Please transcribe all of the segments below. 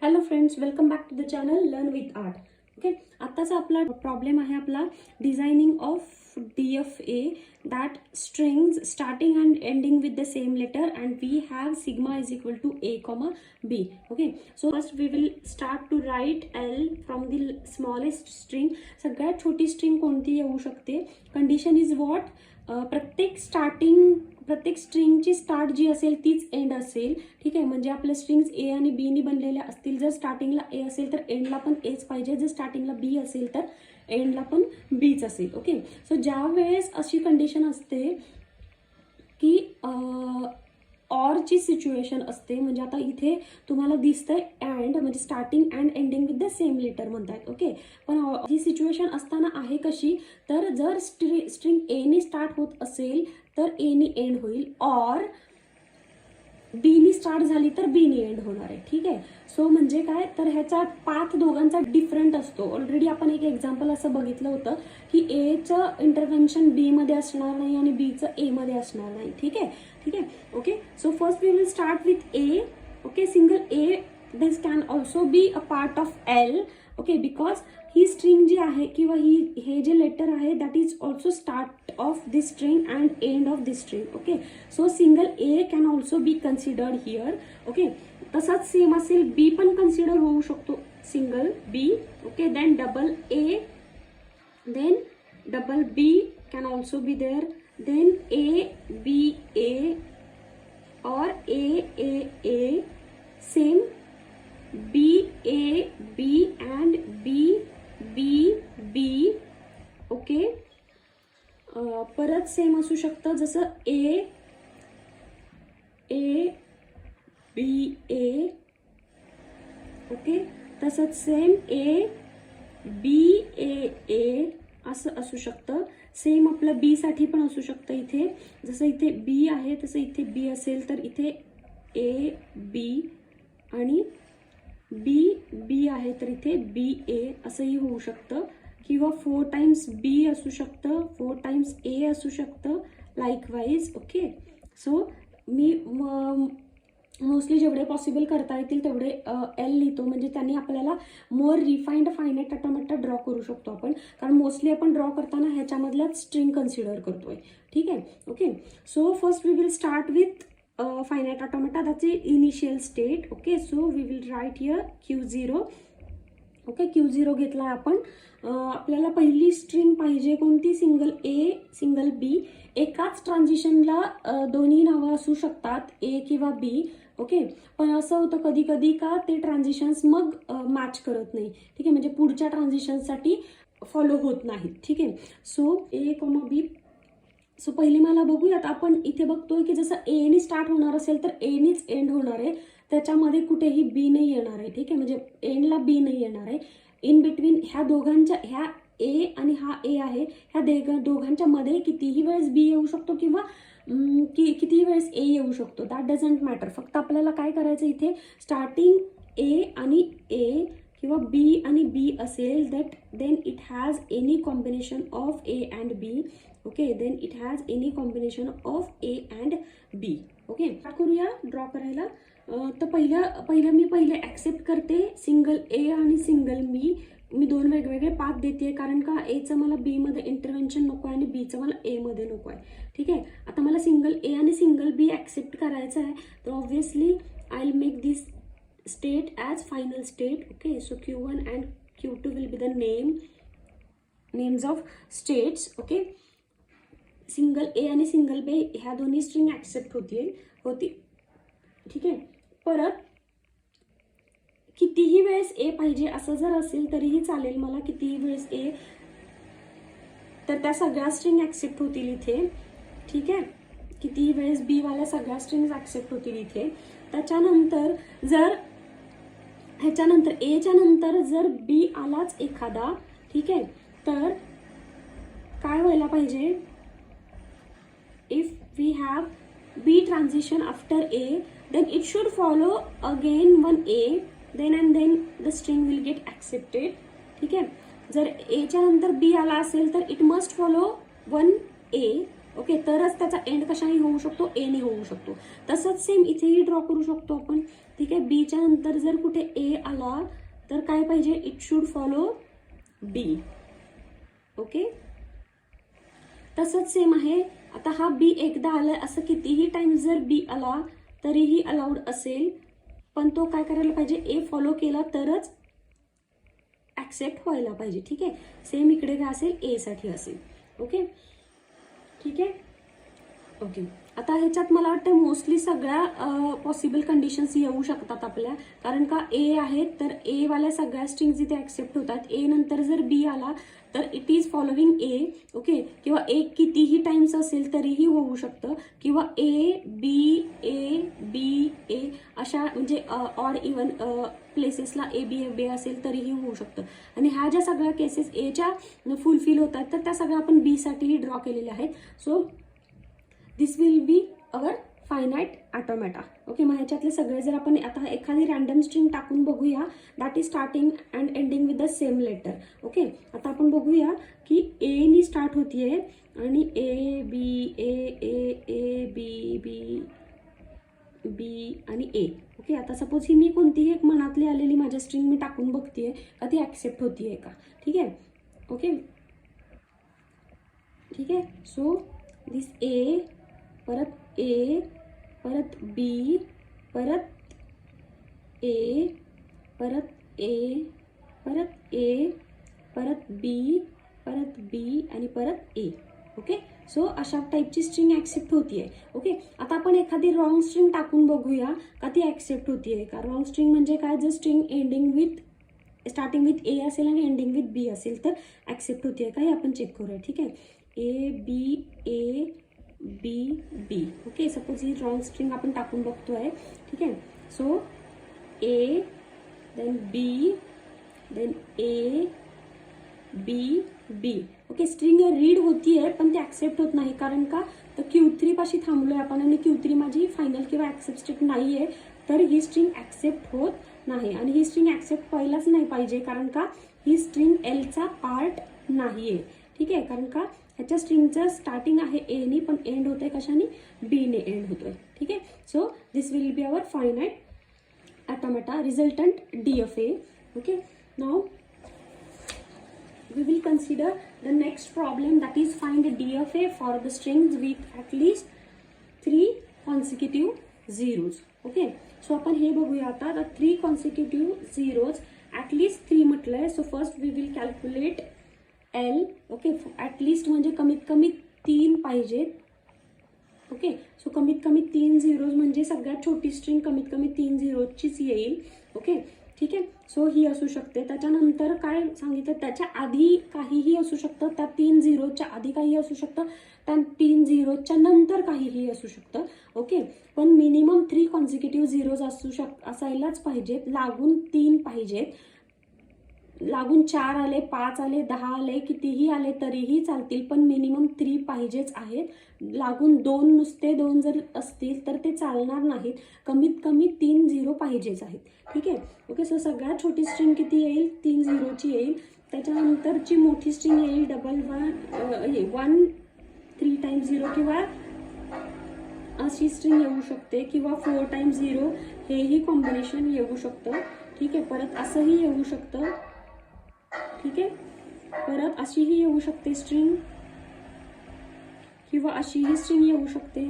Hello friends, welcome back to the channel learn with art. Okay, आत्ताचा आपला problem आहे आपला designing of DFA that strings starting and ending with the same letter and we have sigma is equal to A, B. Okay, so first we will start to write L from the smallest string. सगळ्यात छोटी string कोणती येऊ शकते? Condition is what? प्रत्येक स्ट्रिंगची start जी असेल तीच end असेल. ठीक आहे, म्हणजे आपल्या स्ट्रिंग्स ए आणि बी नी बनलेल्या असतील. जर स्टार्टिंगला ए असेल तर एंडला पण एच पाहिजे. जर स्टार्टिंगला बी असेल तर एंडला पण बीच असेल. ओके, सो ज्या वेळेस अशी कंडिशन असते की ऑरची सिच्युएशन असते, म्हणजे आता इथे तुम्हाला दिसतंय अँड, म्हणजे starting and ending with the same letter म्हणतायत. ओके, पण ही सिच्युएशन असताना आहे कशी? तर जर स्ट्रिंग ए नी स्टार्ट होत असेल तर ए नी एंड होईल, ऑर बी नी स्टार्ट झाली तर बी नी एंड होणार आहे. ठीक आहे, सो म्हणजे काय, तर ह्याचा पाथ दोघांचा डिफरंट असतो. ऑलरेडी आपण एक एक्झाम्पल असं बघितलं होतं की एचं इंटरव्हेन्शन बी मध्ये असणार नाही आणि बीचं ए मध्ये असणार नाही. ठीक आहे. Okay, so first we will start with a. Okay, single a. This can also be a part of L. Okay, because ही स्ट्रिंग जी आहे किंवा हे जे लेटर आहे that is also start of this string and end of this string. Okay, so single a can also be considered here. Okay, तसाच same असेल b पण कन्सिडर होऊ शकतो, single b. Okay, then double A, then double B can also be there, then A B A or A, same B A B and B B B. Okay, परत same असू शकतं जसं A B A. Okay, तसंच same A B A असं असू शकतं. Same आपलं बी साठी पण असू शकतं. इथे जसं इथे बी आहे तसं इथे बी असेल तर इथे ए बी, आणि बी आहे तर इथे बी ए असंही होऊ शकतं. किंवा 4 टाइम्स बी असू शकतं, 4 टाइम्स ए असू शकतं, लाईकवाईज. ओके, सो मी मोस्टली जेवढे पॉसिबल करता येतील तेवढे एल लिहितो, म्हणजे त्यांनी आपल्याला मोर रिफाइंड फायनाईट ऑटोमॅटा ड्रॉ करू शकतो आपण, कारण मोस्टली आपण ड्रॉ करताना ह्याच्यामधल्याच स्ट्रिंग कन्सिडर करतोय. ठीक आहे. Okay, so first we will start with finite automata, that's initial state. Okay, so we will write here Q0. Okay, Q0 घेतला आपण. आपल्याला पहिली स्ट्रिंग पाहिजे कोणती? Single a single b. एकाच ट्रान्झिशनला दोन्ही नावं असू शकतात, ए किंवा बी. ओके, पण असं होतं कधी कधी का ते ट्रान्झिशन्स मग मॅच करत नाही. ठीक आहे, म्हणजे पुढच्या ट्रान्झिशनसाठी फॉलो होत नाहीत. ठीक आहे, सो ए बी. सो पहिली मला बघूयात. आपण इथे बघतोय की जसं ए नी स्टार्ट होणार असेल तर ए नीच एंड होणार आहे, त्याच्यामध्ये कुठेही बी नाही येणार आहे. ठीक आहे, म्हणजे एंडला बी नाही येणार आहे. इन बिटवीन ह्या दोघांच्या, ह्या ए आणि हा ए आहे, ह्या दोघांच्या मध्ये कितीही वेळेस बी येऊ शकतो किंवा कितीही वेळेस ए येऊ शकतो, दॅट डझंट मॅटर. फक्त आपल्याला काय करायचं, इथे स्टार्टिंग ए आणि ए किंवा बी आणि बी असेल then it has any combination of A and B. Okay, then it has any combination of A and B. Okay, करूया ड्रॉ करायला. तर पहिलं मी ॲक्सेप्ट करते सिंगल ए आणि सिंगल बी. मी दोन वेगवेगळे पाथ देते, कारण का एचं मला बी मध्ये इंटरव्हेन्शन नको आहे आणि बीचं मला ए मध्ये नको आहे. ठीक आहे, आता मला सिंगल ए आणि सिंगल बी ॲक्सेप्ट करायचं आहे, तर obviously I will make this state as final state. Okay, so Q1 and Q2 will be the names of states. Okay, single a आणि सिंगल बी ह्या दोन्ही स्ट्रिंग ऍक्सेप्ट होती. ठीक आहे, परत कितीही वेळेस ए पाहिजे असं जर असेल तरीही चालेल मला, कितीही वेळेस ए, तर त्या सगळ्या स्ट्रिंग ऍक्सेप्ट होतील इथे. ठीक आहे, कितीही वेळेस बी वाल्या सगळ्या स्ट्रिंग ऍक्सेप्ट होतील इथे. त्याच्यानंतर जर ह्याच्यानंतर एच्या नंतर जर बी आलाच एखादा, ठीक आहे, तर काय व्हायला पाहिजे, if we have B transition after A then it should follow again one A, then and then the string will get accepted. ठीक आहे, जर एच्या नंतर बी आला असेल तर it must follow one A okay, तरच त्याचा एंड कशाने होऊ शकतो, ए ने होऊ शकतो. तसंच सेम इथेही ड्रॉ करू शकतो आपण. ठीक आहे, बीच्या नंतर जर कुठे ए आला तर काय पाहिजे, it should follow B. Okay, तसंच सेम आहे. आता हा बी एकदा आलाय, असं कितीही टाइम्स जर बी आला तरीही अलाउड असेल, पण तो काय करायला पाहिजे, ए फॉलो केला तरच ऍक्सेप्ट व्हायला पाहिजे. ठीक आहे, सेम इकडे काय असेल, ए साठी असेल. ओके, ठीक आहे. ओके, आता ह्याच्यात मला वाटतं मोस्टली सगळ्या पॉसिबल कंडिशन्स येऊ शकतात आपल्या, कारण का ए आहे तर ए वाल्या सगळ्या स्ट्रिंग्स इथे ऍक्सेप्ट होतात. ए नंतर जर बी आला तर it is following A. Okay, किंवा ए कितीही टाइम्स असेल तरीही होऊ शकतं, किंवा ए बी ए अशा म्हणजे ऑड इव्हन प्लेसेसला ए बी असेल तरीही होऊ शकतं. आणि ह्या ज्या सगळ्या केसेस एच्या फुलफिल होतात तर त्या सगळ्या आपण बी साठीही ड्रॉ केलेल्या आहेत. So this will be our finite automata. Okay, मग ह्याच्यातले सगळे जर आपण आता एखादी रॅन्डम स्ट्रिंग टाकून बघूया, that is starting and ending with the same letter. Okay, आता आपण बघूया की ए नी स्टार्ट होतीये आणि ए बी ए बी बी बी आणि ए. ओके, आता सपोज ही मी कोणतीही एक मनातली आलेली माझ्या स्ट्रिंग मी टाकून बघतीये का ती ऍक्सेप्ट होतीये का. ठीक आहे, ओके, ठीक आहे. सो दिस ए, परत ए, परत बी, परत ए, परत ए, परत ए, परत बी आणि परत ए. ओके, सो अशा टाईपची स्ट्रिंग ऍक्सेप्ट होतीये. ओके, आता आपण एखादी रॉंग स्ट्रिंग टाकून बघूया का ती ऍक्सेप्ट होतीये का. रॉंग स्ट्रिंग म्हणजे काय, जर string ending with starting with a असेल आणि एंडिंग विथ बी असेल तर ऍक्सेप्ट होतीये का हे आपण चेक करूया. ठीक आहे, A B B. Okay, suppose ही रॉंग स्ट्रिंग आपण टाकून बघतोय. ठीक आहे, so A then B then A B B. Okay, string read होतीये पण ती ऍक्सेप्ट होत नाही, कारण का तर Q3 पाशी थांबलोय आपण आणि Q3 माझी फायनल किंवा ऍक्सेप्ट स्ट्रिंग नाहीये, तर ही स्ट्रिंग ऍक्सेप्ट होत नाही. आणि ही स्ट्रिंग ऍक्सेप्ट व्हायलाच नाही पाहिजे, कारण का ही स्ट्रिंग एलचा पार्ट नाहीये. ठीक आहे, कारण का ह्याच्या स्ट्रिंगचं स्टार्टिंग आहे ए नी पण एंड होतोय कशाने, बी ने एंड होतोय. ठीक आहे, so this will be our finite automata resultant DFA. Okay, now we will consider the next problem, that is find DFA for the strings with at least 3 consecutive zeros. Okay, so आपण हे बघूया आता. the 3 consecutive zeros at least 3 म्हटलंय. so first we will calculate L. Okay, at least म्हणजे कमीत कमी 3 पाहिजेत. Okay, so कमीत कमी 3 झिरोज म्हणजे सगळ्यात छोटी स्ट्रिंग कमीत कमी 3 झिरोचीच येईल. ओके, ठीक आहे. सो ही असू शकते. त्याच्यानंतर काय सांगितलं, त्याच्या आधी काहीही असू शकतं, त्या 3 झिरोच्या आधी काही असू शकतं, त्या 3 झिरोच्या नंतर काहीही असू शकतं. ओके, पण मिनिमम 3 कॉन्सिक्युटिव्ह झिरोज असायलाच पाहिजेत. लागून 3 पाहिजेत. लागून 4 आले, 5 आले, 10 आले, कितीही आले तरीही चालतील, पण मिनिमम 3 पाहिजेच आहेत. लागून 2 नुसते 2 जर असतील तर ते चालणार नाहीत. कमीत कमी 3 झिरो पाहिजेच आहेत. ठीक आहे, ओके. सो सगळ्यात छोटी स्ट्रिंग किती येईल, 3 झिरोची येईल. त्याच्यानंतरची मोठी स्ट्रिंग येईल 1 3 टाइम्स 0 किंवा अशी स्ट्रिंग येऊ शकते, किंवा 4 टाइम्स 0 हेही कॉम्बिनेशन येऊ शकतं. ठीक आहे, परत असंही येऊ शकतं. ठीक आहे, परत अशीही येऊ शकते स्ट्रिंग, किंवा अशीही स्ट्रिंग येऊ शकते.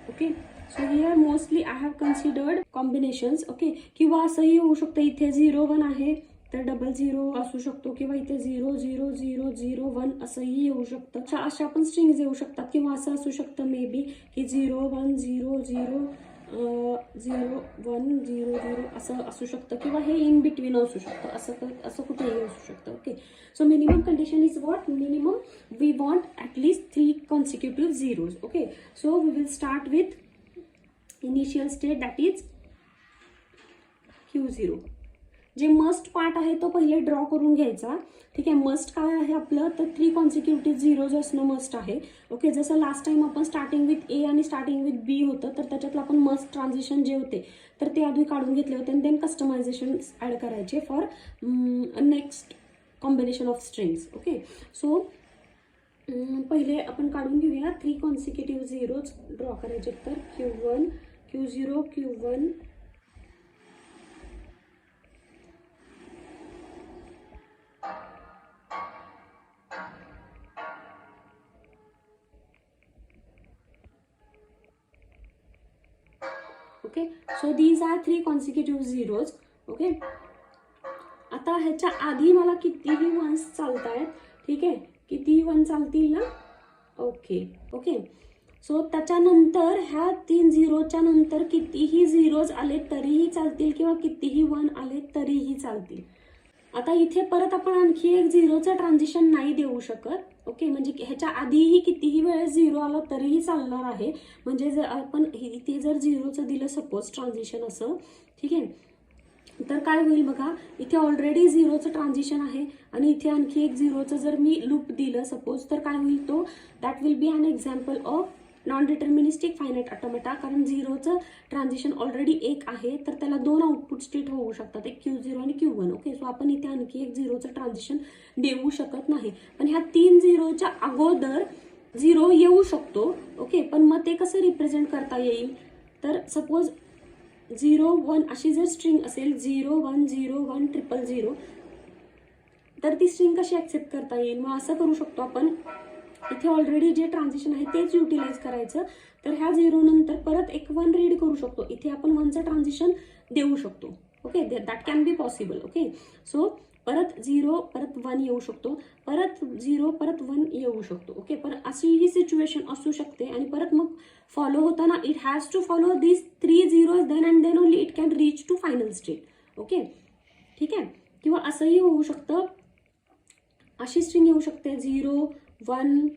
Okay, so here mostly I have considered combinations. Okay, किंवा असंही येऊ शकतं, इथे 0 1 आहे तर 00 असू शकतो, किंवा इथे 0 0 0 0 1 असंही येऊ शकतं. अशा पण स्ट्रिंग्स येऊ शकतात, किंवा असं असू शकतं मे बी की 0 1 0 0 0 1 0 0 असं असू शकतं, किंवा हे इन बिटवीन असू शकतं. असं कुठेही असू शकतं. Okay, so minimum condition is what, minimum we want at least 3 consecutive zeros. Okay, so we will start with initial state, that is Q0. जे मस्ट पार्ट आहे तो पहिले ड्रॉ करून घ्यायचा. ठीक आहे, मस्ट काय आहे आपलं, तर 3 कॉन्सिक्युटिव्ह झिरोज असणं मस्ट आहे. ओके, जसं लास्ट टाइम आपण स्टार्टिंग विथ ए आणि स्टार्टिंग विथ बी होतं, तर त्याच्यातलं आपण मस्ट ट्रान्झिशन जे होते तर ते आधी काढून घेतले होते, आणि देन कस्टमायझेशन ॲड करायचे for next combination of strings. Okay, so पहिले आपण काढून घेऊया 3 कॉन्सिक्युटिव्ह झिरोज ड्रॉ करायचे. तर Q1 Q0 Q1 okay. So these are 3 consecutive zeros. Okay. आता ह्याच्या आधी मला कितीही वन्स चालतायत, ठीक आहे, कितीही वन चालतील ना. ओके. ओके. सो त्याच्यानंतर ह्या 3 झिरोच्या नंतर कितीही झिरोज आले तरीही चालतील किंवा कितीही वन आले तरीही चालतील. आता इथे परत आपण आणखी एक झिरोचं ट्रान्झिशन नाही देऊ शकत. ओके. म्हणजे ह्याच्या आधीही कितीही वेळेस झिरो आला तरीही चालणार आहे. म्हणजे जर आपण इथे जर झिरोचं दिलं सपोज ट्रान्झिशन असं, ठीक आहे, तर काय होईल बघा, इथे ऑलरेडी झिरोचं ट्रान्झिशन आहे आणि इथे आणखी एक झिरोचं जर मी लूप दिलं सपोज, तर काय होईल, तो that will be an example of non deterministic finite automata. कारण झिरोचं ट्रान्झिशन ऑलरेडी एक आहे, तर त्याला 2 आउटपुट स्टेट होऊ शकतात, एक Q0 आणि Q1. ओके. सो आपण इथे आणखी एक झिरोचं ट्रान्झिशन देऊ शकत नाही. पण ह्या 3 झिरोच्या अगोदर झिरो येऊ शकतो. ओके. पण मग ते कसं रिप्रेझेंट करता येईल, तर सपोज 0 1 अशी जर स्ट्रिंग असेल 0 1 0 1 0 0, तर ती स्ट्रिंग कशी ऍक्सेप्ट करता येईल. मग असं करू शकतो आपण, इथे ऑलरेडी जे ट्रान्झिशन आहे तेच युटिलाइज करायचं. तर ह्या 0 नंतर परत एक 1 रीड करू शकतो. इथे आपण 1चं ट्रान्झिशन देऊ शकतो. Okay. That can be possible. Okay. So परत 0 परत 1 येऊ शकतो, परत 0 परत 1 येऊ शकतो. ओके. पण अशी ही सिच्युएशन असू शकते आणि परत मग फॉलो होताना it has to follow this 3 zeros then and then only it can reach to final state. Okay. ठीक आहे. किंवा असंही होऊ शकतं, अशी स्ट्रिंग येऊ शकते 0 1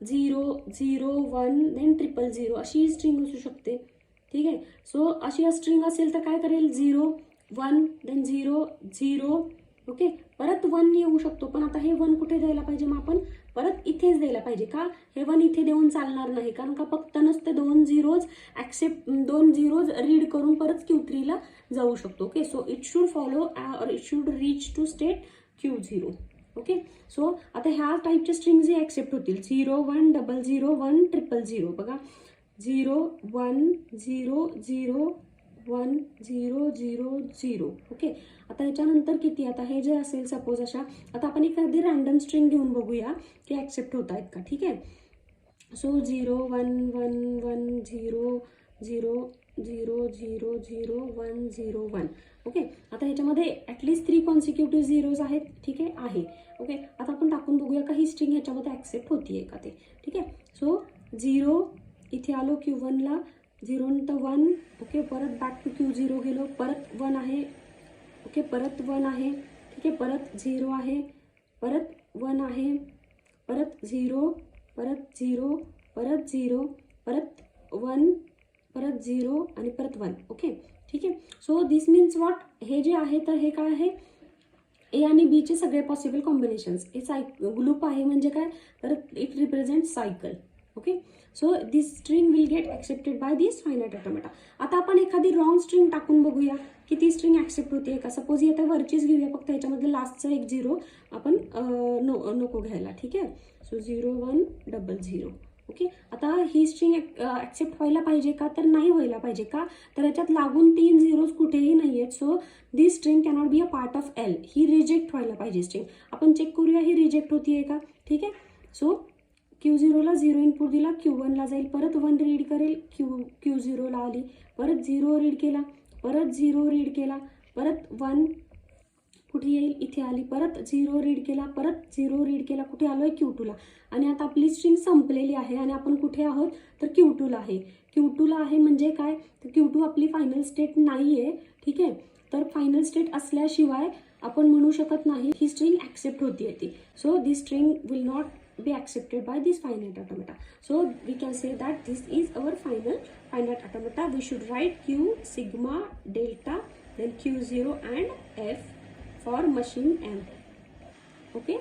0 0 1 देन 0 0 अशी स्ट्रिंग असू शकते. ठीक आहे. सो अशी स्ट्रिंग असेल तर काय करेल, 0 1 देन 0 0. ओके. परत 1 येऊ शकतो, पण आता हे 1 कुठे द्यायला पाहिजे, मग आपण परत इथेच द्यायला पाहिजे. का, हे 1 इथे देऊन चालणार नाही, कारण का फक्त नसते 2 झिरोज रीड करून परत Q3 ला जाऊ शकतो. Okay. So it should follow or it should reach to state Q0. Okay. So आता ह्या टाईपच्या स्ट्रिंग जे ऍक्सेप्ट होतील 0 1 0 0 1 0 0. बघा 0 1 0 0 1 0 0 0. ओके. आता ह्याच्यानंतर किती, आता हे जे असेल सपोज अशा, आता आपण एखादी रॅन्डम स्ट्रिंग घेऊन बघूया की ऍक्सेप्ट होत आहेत का. ठीक आहे. सो 0 1 1 1 0 0 0 0 0 1 0 1. ओके. आता ह्याच्यामध्ये ॲटलिस्ट 3 कॉन्सिक्युटिव्ह झिरोज आहेत. ठीक आहे. ओके. आता आपण टाकून बघूया का ही स्ट्रिंग ह्याच्यामध्ये ऍक्सेप्ट होतीये का ते. ठीक आहे. सो 0 इथे आलो Q1 ला, 0 नंतर 1. ओके. परत बॅक टू Q0 गेलो, परत 1 आहे. ओके. परत 1 आहे. ठीक आहे. परत 0 आहे, परत 1 आहे, परत 0, परत 0, परत 0, परत 1, परत 0 आणि परत 1. ओके. ठीक आहे. सो दिस मीन्स व्हॉट, हे जे आहे तर हे काय आहे, ए आणि बी चे सगळे पॉसिबल कॉम्बिनेशन्स. हे लूप आहे म्हणजे काय, तर it represent cycle. Okay. So this string will get accepted by this finite automata. आता आपण एखादी रॉंग स्ट्रिंग टाकून बघूया की ती स्ट्रिंग ऍक्सेप्ट होते का. सपोज आता वरचीच घेऊया, फक्त ह्याच्यामध्ये लास्टचा एक 0 आपण नको घ्यायला. ठीक आहे. सो 0 1 0 0. ओके. आता ही स्ट्रिंग ऍक्सेप्ट व्हायला पाहिजे का, तर नाही व्हायला पाहिजे. का, तर याच्यात लागून 3 झिरोज कुठेही नाही आहेत. So this string cannot be a part of L. He reject व्हायला पाहिजे स्ट्रिंग. आपण चेक करूया ही रिजेक्ट होतीये का. ठीक आहे. सो Q0 ला 0 इनपुट दिला, Q1 ला जाईल, परत 1 रीड करेल, Q0 ला आली, परत 0 रीड केला, परत 0 रीड केला, परत 1 कुठे येईल, इथे आली, परत 0 रीड केला, परत 0 रीड केला, कुठे आलोय Q2 ला. आणि आता आपली स्ट्रिंग संपलेली आहे आणि आपण कुठे आहोत, तर Q2 ला आहे. Q2 ला आहे म्हणजे काय, तर Q2 आपली फायनल स्टेट नाहीये. ठीक आहे. तर फायनल स्टेट असल्याशिवाय आपण म्हणू शकत नाही ही स्ट्रिंग ऍक्सेप्ट होतीये ती. So this string will not be accepted by this finite automata. So we can say that this is our final finite automata. We should write Q, sigma, delta, then Q0 and F for machine M. Okay.